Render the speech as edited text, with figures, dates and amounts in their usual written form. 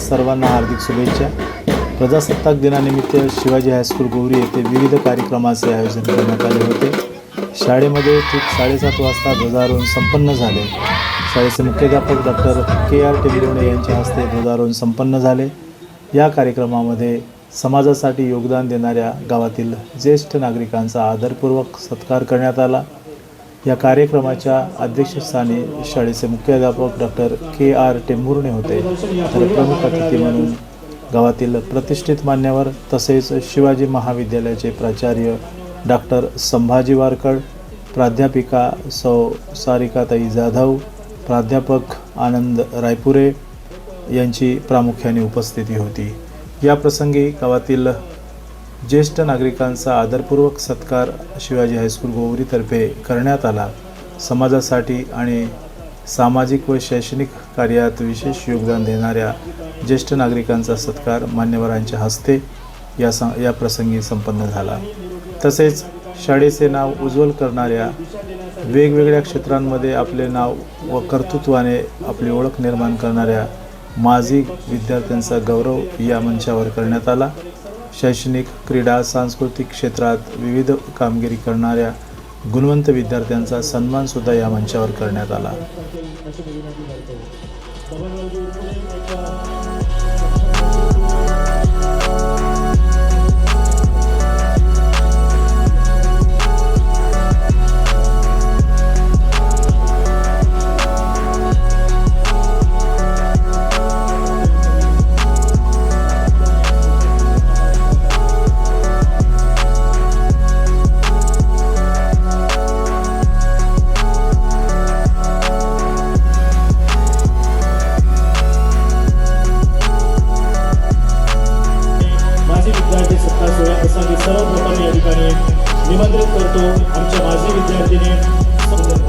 सर्वांना हार्दिक शुभेच्छा। प्रजासत्ताक दिनानिमित्त शिवाजी हायस्कूल गोवरी येथे विविध कार्यक्रमाचे आयोजन करण्यात आले होते। शाळेमध्ये ठीक 7:30 वाजता ध्वजारोहण संपन्न झाले। शाळेचे मुख्याध्यापक डॉक्टर KR टेंभुर्णे यांच्या हस्ते ध्वजारोहण संपन्न झाले। या कार्यक्रमामध्ये समाजासाठी योगदान देणाऱ्या गावातील ज्येष्ठ नागरिकांचा आदरपूर्वक सत्कार करण्यात आला। या कार्यक्रमाच्या अध्यक्षस्थानी शाळेचे मुख्याध्यापक डॉक्टर KR टेंभुर्णे होते, तर प्रमुख अतिथी म्हणून गावातील प्रतिष्ठित मान्यवर तसेच शिवाजी महाविद्यालयाचे प्राचार्य डॉक्टर संभाजी वारकड, प्राध्यापिका सौ सारिकाताई जाधव, प्राध्यापक आनंद रायपुरे यांची प्रामुख्याने उपस्थिती होती। या प्रसंगी गावातील ज्येष्ठ नागरिकांचा आदरपूर्वक सत्कार शिवाजी हायस्कूल गोवरीतर्फे करण्यात आला। समाजासाठी आणि सामाजिक व शैक्षणिक कार्यात विशेष योगदान देणाऱ्या ज्येष्ठ नागरिकांचा सत्कार मान्यवरांच्या हस्ते या प्रसंगी संपन्न झाला। तसेच शाळेचे नाव उज्ज्वल करणाऱ्या वेगवेगळ्या क्षेत्रांमध्ये आपले नाव व कर्तृत्वाने आपली ओळख निर्माण करणाऱ्या माजी विद्यार्थ्यांचा गौरव या मंचावर करण्यात आला। शैक्षणिक, क्रीडा, सांस्कृतिक क्षेत्रात विविध कामगिरी करणाऱ्या गुणवंत विद्यार्थ्यांचा सन्मान सुद्धा या मंचावर करण्यात आला। सर्वप्रथम या ठिकाणी निमंत्रित करतो आमच्या माजी विद्यार्थिनी